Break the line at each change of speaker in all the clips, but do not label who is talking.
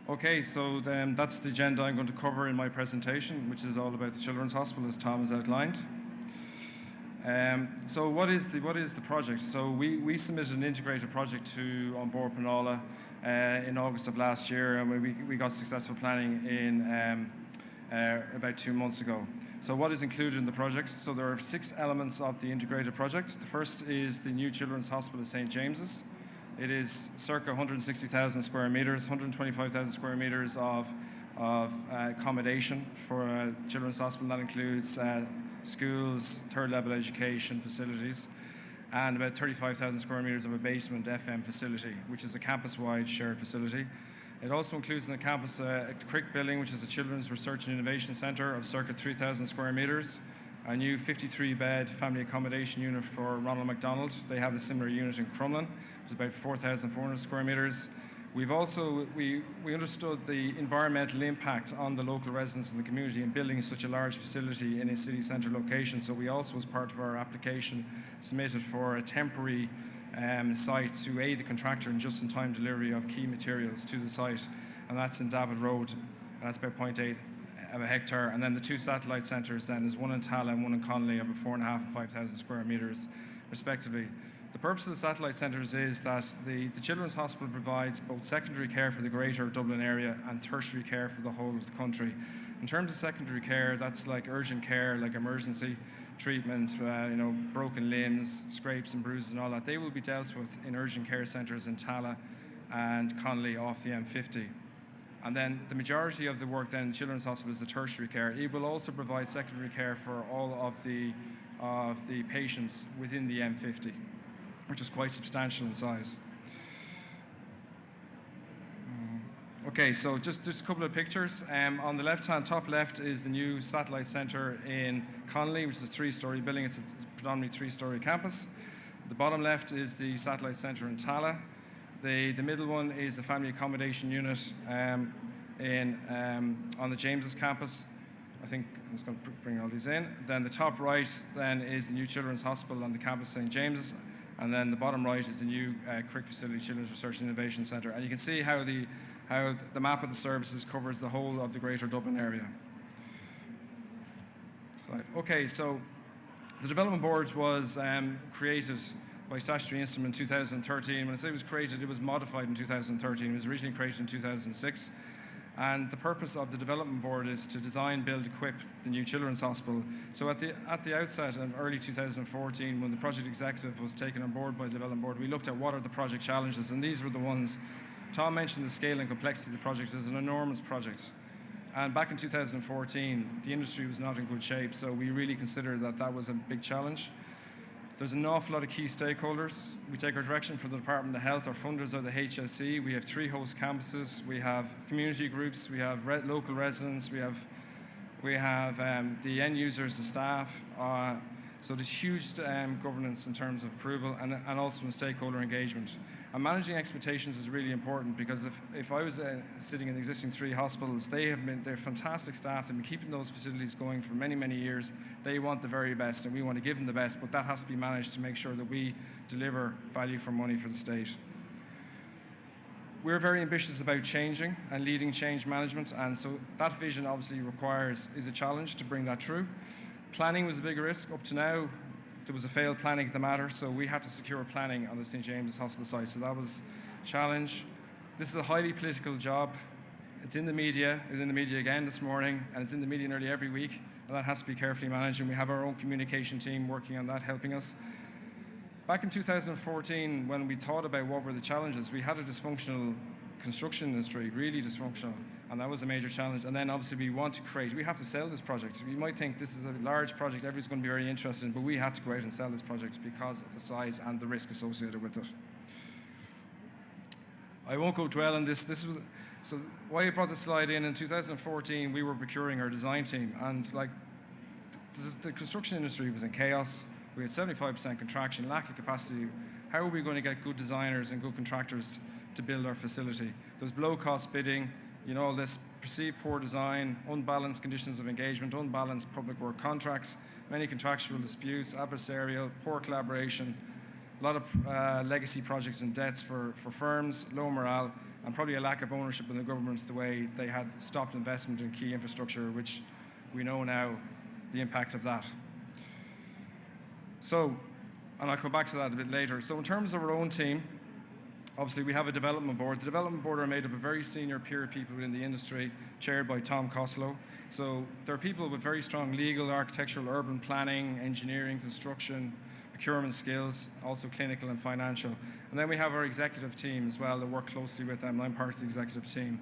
Okay, so that's the agenda I'm going to cover in my presentation, which is all about the Children's Hospital, as Tom has outlined. So what is the project? So we submitted an integrated project to On Board Penola in August of last year, and we got successful planning in about 2 months ago. So what is included in the project? So there are 6 elements of the integrated project. The first is the new Children's Hospital at St. James's. It is circa 160,000 square metres, 125,000 square metres of accommodation for a children's hospital. That includes schools, third-level education facilities, and about 35,000 square metres of a basement FM facility, which is a campus-wide shared facility. It also includes in the campus a CRIC building, which is a Children's Research and Innovation Centre of circa 3,000 square metres, a new 53-bed family accommodation unit for Ronald McDonald. They have a similar unit in Crumlin, which is about 4,400 square metres. We've also, we understood the environmental impact on the local residents and the community in building such a large facility in a city centre location. So we also, as part of our application, submitted for a temporary site to aid the contractor in just-in-time delivery of key materials to the site. And that's in David Road, and that's about 0.8 of a hectare. And then the 2 satellite centres then is one in Tala and one in Connolly of 4,500 and 5,000 square metres, respectively. The purpose of the satellite centres is that the Children's Hospital provides both secondary care for the greater Dublin area and tertiary care for the whole of the country. In terms of secondary care, that's like urgent care, like emergency treatment, broken limbs, scrapes and bruises and all that. They will be dealt with in urgent care centres in Tala and Connolly off the M50. And then the majority of the work then in Children's Hospital is the tertiary care. It will also provide secondary care for all of the patients within the M50, which is quite substantial in size. Okay, so just a couple of pictures. On the left-hand, top left, is the new satellite centre in Connolly, which is a 3-storey building. It's a predominantly 3-storey campus. The bottom left is the satellite centre in Tala. The middle one is the family accommodation unit on the James's campus. I think I'm just going to bring all these in. Then the top right then is the new Children's Hospital on the campus of St. James's. And then the bottom right is the new CRIC facility, Children's Research and Innovation Centre. And you can see how the map of the services covers the whole of the greater Dublin area. Slide. Okay, so the development board was created by statutory instrument in 2013. When I say it was created, it was modified in 2013. It was originally created in 2006. And the purpose of the development board is to design, build, equip the new Children's Hospital. So at the outset in early 2014, when the project executive was taken on board by the development board, we looked at what are the project challenges, and these were the ones. Tom mentioned the scale and complexity of the project. It's an enormous project. And back in 2014, the industry was not in good shape, so we really considered that that was a big challenge. There's an awful lot of key stakeholders. We take our direction from the Department of Health. Our funders are the HSE. We have 3 host campuses. We have community groups. We have local residents. We have the end users, the staff. So there's huge governance in terms of approval and also in stakeholder engagement. And managing expectations is really important, because if I was sitting in the existing 3 hospitals, they're fantastic staff. They've been keeping those facilities going for many, many years. They want the very best, and we want to give them the best, but that has to be managed to make sure that we deliver value for money for the state. We're very ambitious about changing and leading change management, and so that vision obviously is a challenge to bring that through. Planning was a big risk. Up to now, there was a failed planning at the matter, so we had to secure planning on the St. James's Hospital site, so that was a challenge. This is a highly political job. It's in the media. It's in the media again this morning, and it's in the media nearly every week, and that has to be carefully managed, and we have our own communication team working on that, helping us. Back in 2014, when we thought about what were the challenges, we had a dysfunctional construction industry, really dysfunctional, and that was a major challenge. And then obviously we have to sell this project. You might think this is a large project, everyone's going to be very interested in, but we had to go out and sell this project because of the size and the risk associated with it. I won't go dwell on this. So why I brought this slide in 2014, we were procuring our design team, and the construction industry was in chaos. We had 75% contraction, lack of capacity. How are we going to get good designers and good contractors to build our facility? There was below-cost bidding, all this perceived poor design, unbalanced conditions of engagement, unbalanced public work contracts, many contractual disputes, adversarial, poor collaboration, A lot of legacy projects and debts for firms, low morale, and probably a lack of ownership in the governments, the way they had stopped investment in key infrastructure, which we know now the impact of that. So, and I'll come back to that a bit later. So in terms of our own team, obviously we have a development board. The development board are made up of very senior peer people within the industry, chaired by Tom Costello. So there are people with very strong legal, architectural, urban planning, engineering, construction, procurement skills, also clinical and financial. And then we have our executive team as well that work closely with them. I'm part of the executive team.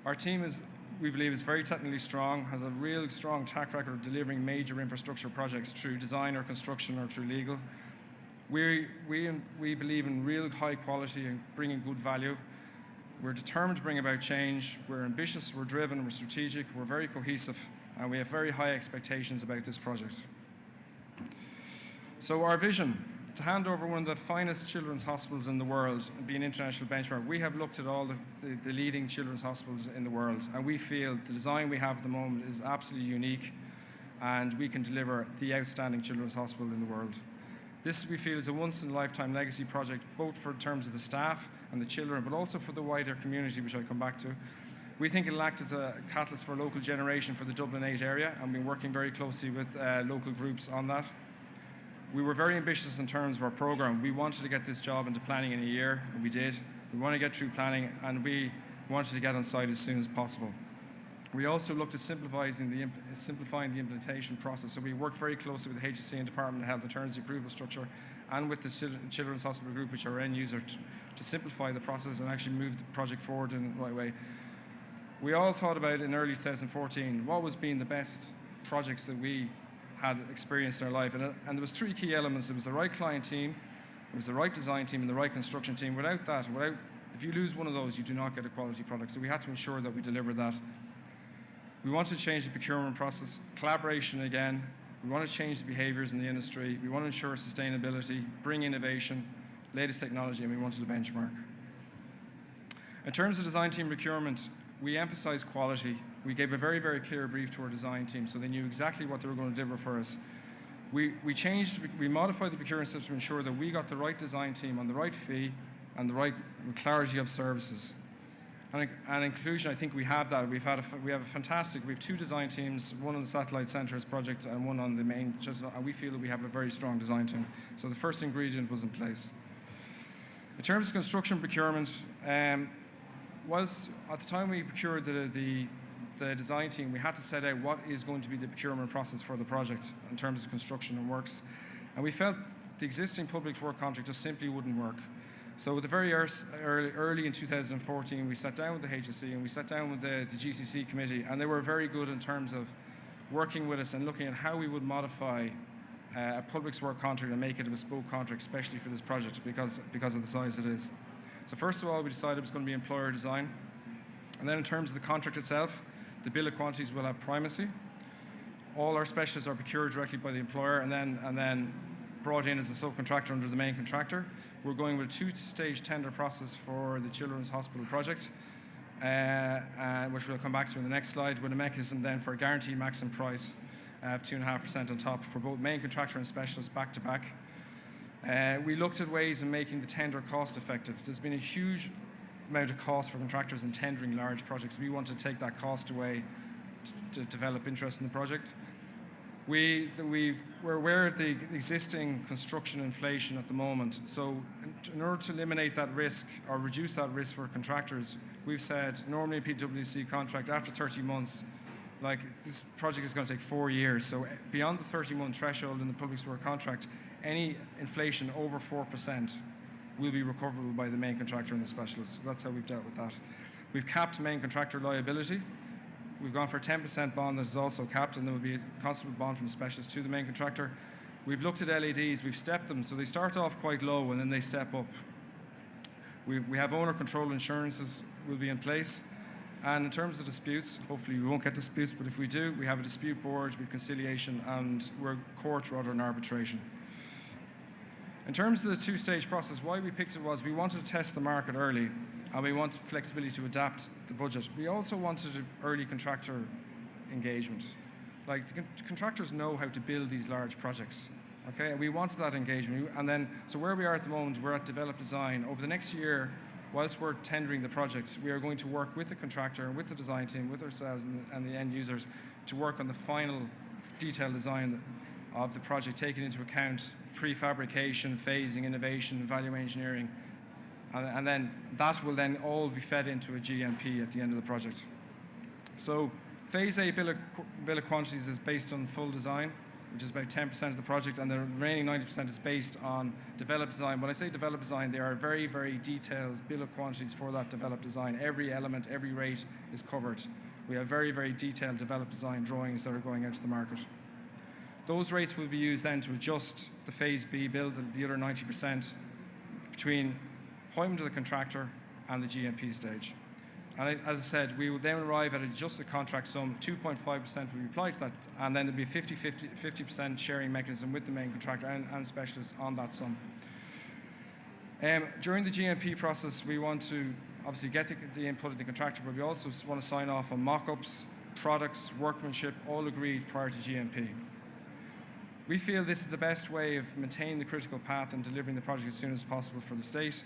Our team is, we believe, is very technically strong, has a real strong track record of delivering major infrastructure projects through design or construction or through legal. We believe in real high quality and bringing good value. We're determined to bring about change. We're ambitious, we're driven, we're strategic, we're very cohesive, and we have very high expectations about this project. So our vision, to hand over one of the finest children's hospitals in the world and be an international benchmark. We have looked at all the leading children's hospitals in the world, and we feel the design we have at the moment is absolutely unique, and we can deliver the outstanding children's hospital in the world. This, we feel, is a once-in-a-lifetime legacy project, both for in terms of the staff and the children, but also for the wider community, which I'll come back to. We think it'll act as a catalyst for local generation for the Dublin 8 area, and we've been working very closely with local groups on that. We were very ambitious in terms of our programme. We wanted to get this job into planning in a year, and we did. We want to get through planning, and we wanted to get on site as soon as possible. We also looked at simplifying the implementation process. So we worked very closely with the HSE and Department of Health in terms of the approval structure and with the Children's Hospital Group, which are our end user, to simplify the process and actually move the project forward in the right way. We all thought about in early 2014, what was being the best projects that we had experienced in our life. And there was three key elements. It was the right client team, it was the right design team, and the right construction team. Without that, if you lose one of those, you do not get a quality product. So we had to ensure that we delivered that. We wanted to change the procurement process, collaboration again. We want to change the behaviours in the industry. We want to ensure sustainability, bring innovation, latest technology, and we wanted a benchmark. In terms of design team procurement, we emphasised quality. We gave a very, very clear brief to our design team so they knew exactly what they were going to deliver for us. We modified the procurement system to ensure that we got the right design team on the right fee and the right clarity of services. And inclusion, I think we have that. We have two design teams, one on the Satellite Centres project and one on the main, and we feel that we have a very strong design team. So the first ingredient was in place. In terms of construction procurement, was at the time we procured the design team, we had to set out what is going to be the procurement process for the project in terms of construction and works. And we felt the existing public work contract just simply wouldn't work. So with the very early in 2014, we sat down with the HSE and we sat down with the GCC committee, and they were very good in terms of working with us and looking at how we would modify a public work contract and make it a bespoke contract, especially for this project because of the size it is. So first of all, we decided it was going to be employer design. And then in terms of the contract itself, the bill of quantities will have primacy. All our specialists are procured directly by the employer and then brought in as a subcontractor under the main contractor. We're going with a two-stage tender process for the Children's Hospital project, which we'll come back to in the next slide, with a mechanism then for a guaranteed maximum price of 2.5% on top for both main contractor and specialist back to back. We looked at ways of making the tender cost effective. There's been a huge amount of cost for contractors in tendering large projects. We want to take that cost away to develop interest in the project. We're aware of the existing construction inflation at the moment. So in order to eliminate that risk or reduce that risk for contractors, we've said normally a PwC contract after 30 months, like this project is going to take 4 years. So beyond the 30-month threshold in the public work contract, any inflation over 4% will be recoverable by the main contractor and the specialist. So that's how we've dealt with that. We've capped main contractor liability. We've gone for a 10% bond that is also capped, and there will be a constable bond from the specialist to the main contractor. We've looked at LEDs, we've stepped them, so they start off quite low and then they step up. We have owner control insurances will be in place. And in terms of disputes, hopefully we won't get disputes, but if we do, we have a dispute board, we have conciliation, and we're court rather than arbitration. In terms of the two-stage process, why we picked it was we wanted to test the market early, and we wanted flexibility to adapt the budget. We also wanted early contractor engagement. Like, the contractors know how to build these large projects. Okay, and we wanted that engagement. And then, so where we are at the moment, we're at develop design. Over the next year, whilst we're tendering the project, we are going to work with the contractor, with the design team, with ourselves and the end users to work on the final detailed design of the project, taking into account prefabrication, phasing, innovation, value engineering. And then that will then all be fed into a GMP at the end of the project. So phase A bill of quantities is based on full design, which is about 10% of the project, and the remaining 90% is based on developed design. When I say developed design, there are very, very detailed bill of quantities for that developed design. Every element, every rate is covered. We have very, very detailed developed design drawings that are going out to the market. Those rates will be used then to adjust the phase B bill, the other 90%, between appointment of the contractor and the GMP stage. And as I said, we will then arrive at an adjusted contract sum. 2.5% will be applied to that, and then there'll be a 50% sharing mechanism with the main contractor and specialists on that sum. During the GMP process, we want to obviously get the input of the contractor, but we also want to sign off on mock-ups, products, workmanship, all agreed prior to GMP. We feel this is the best way of maintaining the critical path and delivering the project as soon as possible for the state.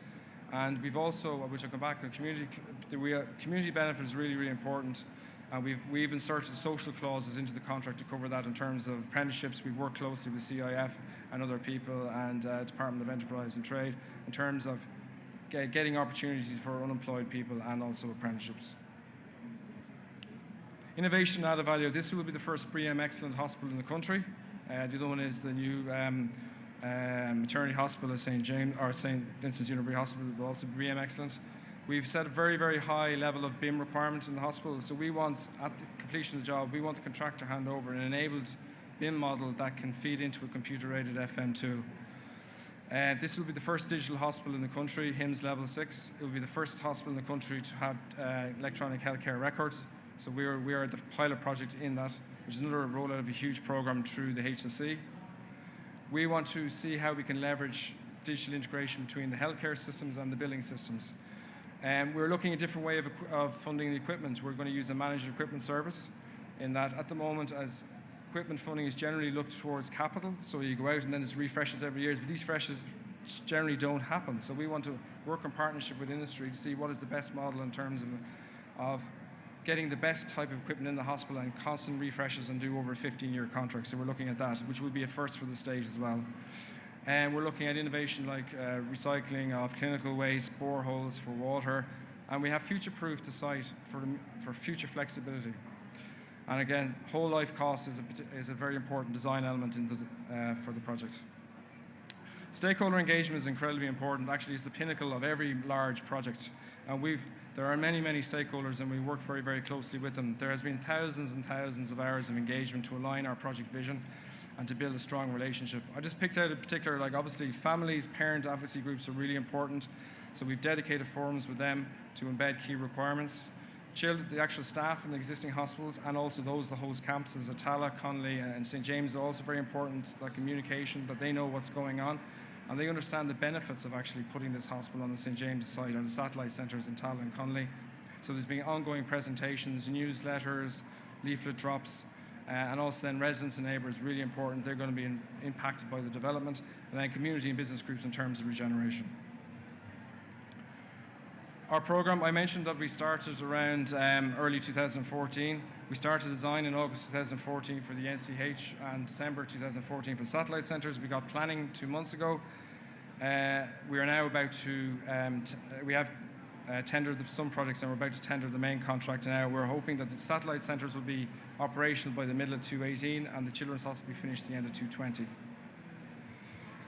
And we've also, which I'll come back on, community benefit is really, really important. And we've inserted social clauses into the contract to cover that in terms of apprenticeships. We've worked closely with CIF and other people and Department of Enterprise and Trade in terms of getting opportunities for unemployed people and also apprenticeships. Innovation added value. This will be the first BREEAM Excellent hospital in the country. The other one is the new maternity hospital at St. James or St. Vincent's University Hospital, will also be BREEAM Excellent. We've set a very, very high level of BIM requirements in the hospital. So we want, at the completion of the job, we want the contractor to hand over an enabled BIM model that can feed into a computer-aided FM tool. This will be the first digital hospital in the country, HIMSS Level 6. It will be the first hospital in the country to have electronic healthcare records. So we are the pilot project in that, which is another rollout of a huge program through the HSE. We want to see how we can leverage digital integration between the healthcare systems and the billing systems. We're looking at a different way of funding the equipment. We're going to use a managed equipment service in that at the moment, as equipment funding is generally looked towards capital, so you go out and then there's refreshes every year, but these refreshes generally don't happen. So we want to work in partnership with industry to see what is the best model in terms of getting the best type of equipment in the hospital and constant refreshes and do over a 15-year contract. So we're looking at that, which will be a first for the state as well. And we're looking at innovation like recycling of clinical waste, boreholes for water, and we have future-proofed the site for future flexibility. And again, whole life cost is a very important design element for the project. Stakeholder engagement is incredibly important. Actually, it's the pinnacle of every large project. And there are many, many stakeholders, and we work very, very closely with them. There has been thousands and thousands of hours of engagement to align our project vision and to build a strong relationship. I just picked out a particular, like obviously families, parent advocacy groups are really important. So we've dedicated forums with them to embed key requirements. The actual staff in the existing hospitals and also those that host campuses at Tala, Connolly and St. James are also very important, like communication, that they know what's going on. And they understand the benefits of actually putting this hospital on the St. James site or the satellite centres in Tala and Connolly. So there's been ongoing presentations, newsletters, leaflet drops, and also then residents and neighbours, really important. They're going to be impacted by the development. And then community and business groups in terms of regeneration. Our programme, I mentioned that we started around early 2014. We started design in August 2014 for the NCH and December 2014 for satellite centres. We got planning 2 months ago. We are now about to, we have tendered some projects and we're about to tender the main contract now. We're hoping that the satellite centres will be operational by the middle of 2018 and the children's hospital will be finished at the end of 2020.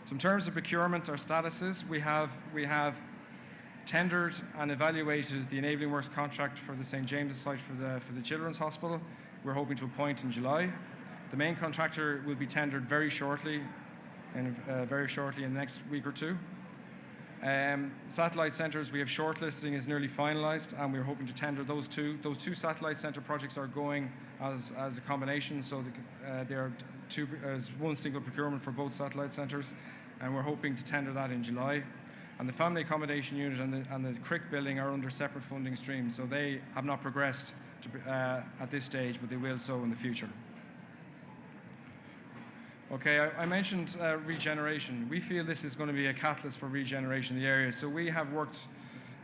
So in terms of procurement, our status is we have tendered and evaluated the enabling works contract for the St. James site for the children's hospital. We're hoping to appoint in July. The main contractor will be tendered very shortly in the next week or two. Satellite centres, we have shortlisting is nearly finalised, and we're hoping to tender those two. Those two satellite centre projects are going as a combination, so they are as one single procurement for both satellite centres, and we're hoping to tender that in July. And the family accommodation unit and the CRIC building are under separate funding streams, so they have not progressed at this stage, but they will so in the future. Okay, I mentioned regeneration. We feel this is going to be a catalyst for regeneration in the area. So we have worked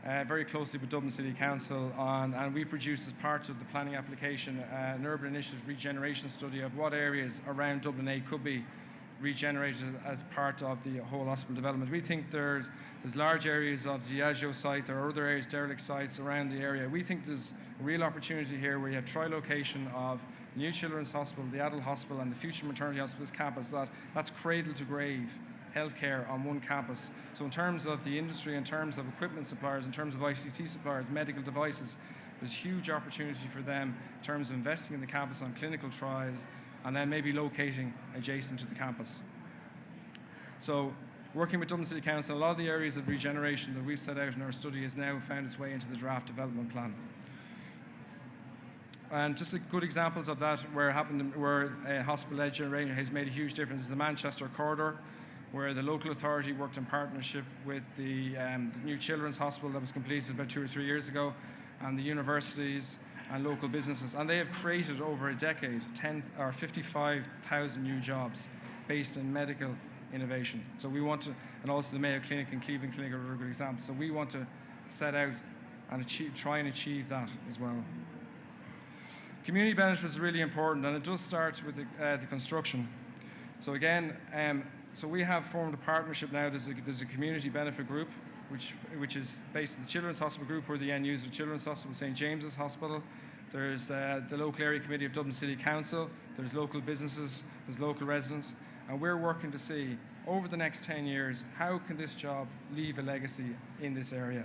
very closely with Dublin City Council and we produced as part of the planning application an urban initiative regeneration study of what areas around Dublin 8 could be regenerated as part of the whole hospital development. We think there's large areas of the Diageo site, there are other areas, derelict sites around the area. We think there's a real opportunity here where you have tri-location of the new children's hospital, the adult hospital and the future maternity hospital campus. That's cradle to grave healthcare on one campus. So in terms of the industry, in terms of equipment suppliers, in terms of ICT suppliers, medical devices, there's huge opportunity for them in terms of investing in the campus on clinical trials and then maybe locating adjacent to the campus. So working with Dublin City Council, a lot of the areas of regeneration that we've set out in our study has now found its way into the draft development plan. And just good examples of that where hospital-led generation has made a huge difference is the Manchester corridor, where the local authority worked in partnership with the new children's hospital that was completed about 2 or 3 years ago, and the universities and local businesses. And they have created over a decade 55,000 new jobs based in medical innovation. So we want to, and also the Mayo Clinic and Cleveland Clinic are a good example. So we want to set out and try and achieve that as well. Community benefit is really important, and it does start with the construction. So again, so we have formed a partnership now. There's a community benefit group, which is based in the Children's Hospital Group, where the end user Children's Hospital, St James's Hospital. There's the local area committee of Dublin City Council. There's local businesses. There's local residents, and we're working to see over the next 10 years how can this job leave a legacy in this area.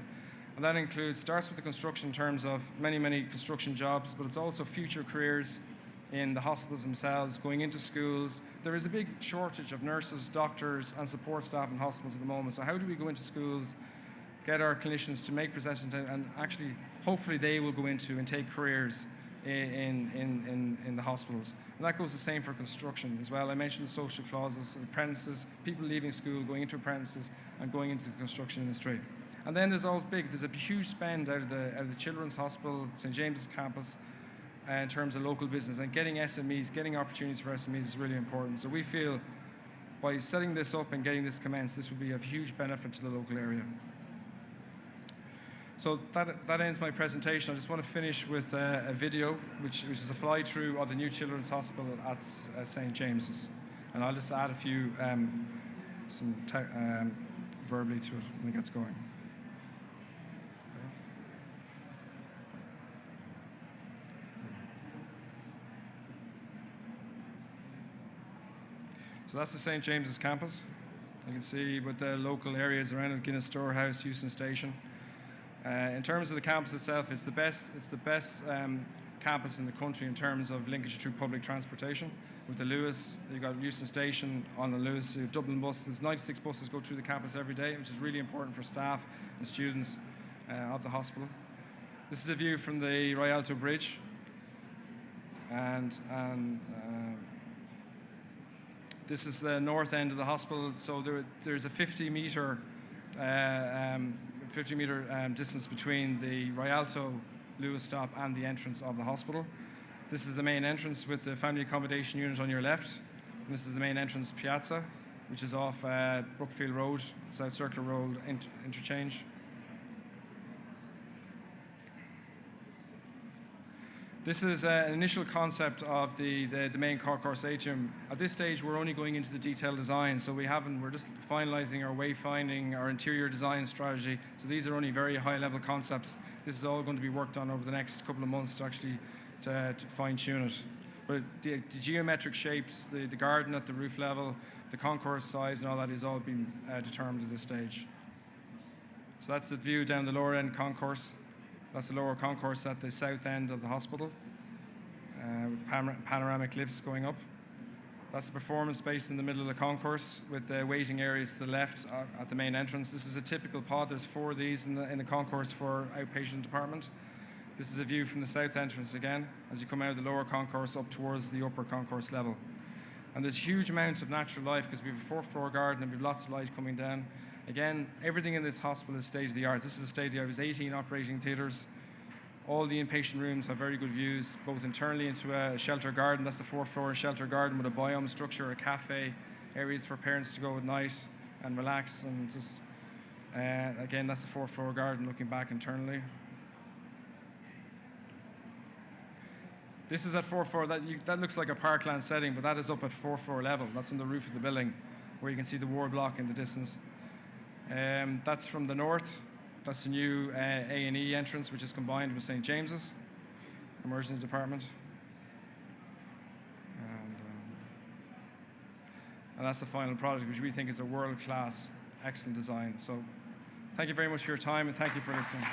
And that starts with the construction in terms of many construction jobs, but it's also future careers in the hospitals themselves, going into schools. There is a big shortage of nurses, doctors and support staff in hospitals at the moment. So how do we go into schools, get our clinicians to make presentations, and actually hopefully they will go into and take careers in the hospitals. And that goes the same for construction as well. I mentioned the social clauses, apprentices, people leaving school, going into apprentices and going into the construction industry. And then there's a huge spend out of the Children's Hospital, St James's campus, in terms of local business, and getting SMEs, getting opportunities for SMEs is really important. So we feel by setting this up and getting this commenced, this will be of huge benefit to the local area. So that ends my presentation. I just want to finish with a video, which is a fly-through of the new Children's Hospital at St James's. And I'll just add a few verbally to it when it gets going. So that's the St James's campus. You can see with the local areas around it, Guinness Storehouse, Euston Station. In terms of the campus itself, it's the best campus in the country in terms of linkage through public transportation. With the Lewis, you've got Euston Station on the Lewis, Dublin buses. 96 buses go through the campus every day, which is really important for staff and students of the hospital. This is a view from the Rialto Bridge. And this is the north end of the hospital. So there's a 50-meter distance between the Rialto Lewis stop and the entrance of the hospital. This is the main entrance with the family accommodation unit on your left. And this is the main entrance piazza, which is off Brookfield Road, South Circular Road interchange. This is an initial concept of the main concourse atrium. At this stage, we're only going into the detailed design, so we're just finalizing our wayfinding, our interior design strategy. So these are only very high-level concepts. This is all going to be worked on over the next couple of months to actually to fine-tune it. But the geometric shapes, the garden at the roof level, the concourse size, and all that is all being determined at this stage. So that's the view down the lower end concourse. That's the lower concourse at the south end of the hospital, with panoramic lifts going up. That's the performance space in the middle of the concourse with the waiting areas to the left at the main entrance. This is a typical pod. There's 4 of these in the concourse for outpatient department. This is a view from the south entrance again, as you come out of the lower concourse up towards the upper concourse level. And there's huge amounts of natural life because we have a 4th-floor garden and we have lots of light coming down. Again, everything in this hospital is state-of-the-art. This is a state-of-the-art. There's 18 operating theatres. All the inpatient rooms have very good views, both internally into a shelter garden. That's the 4th floor shelter garden with a biome structure, a cafe, areas for parents to go at night and relax, and just, again, that's the 4th floor garden looking back internally. This is at 4th floor. That looks like a parkland setting, but that is up at 4th floor level. That's on the roof of the building, where you can see the ward block in the distance. That's from the north. That's the new A&E entrance, which is combined with St. James's Emergency Department. And that's the final product, which we think is a world-class, excellent design. So thank you very much for your time, and thank you for listening.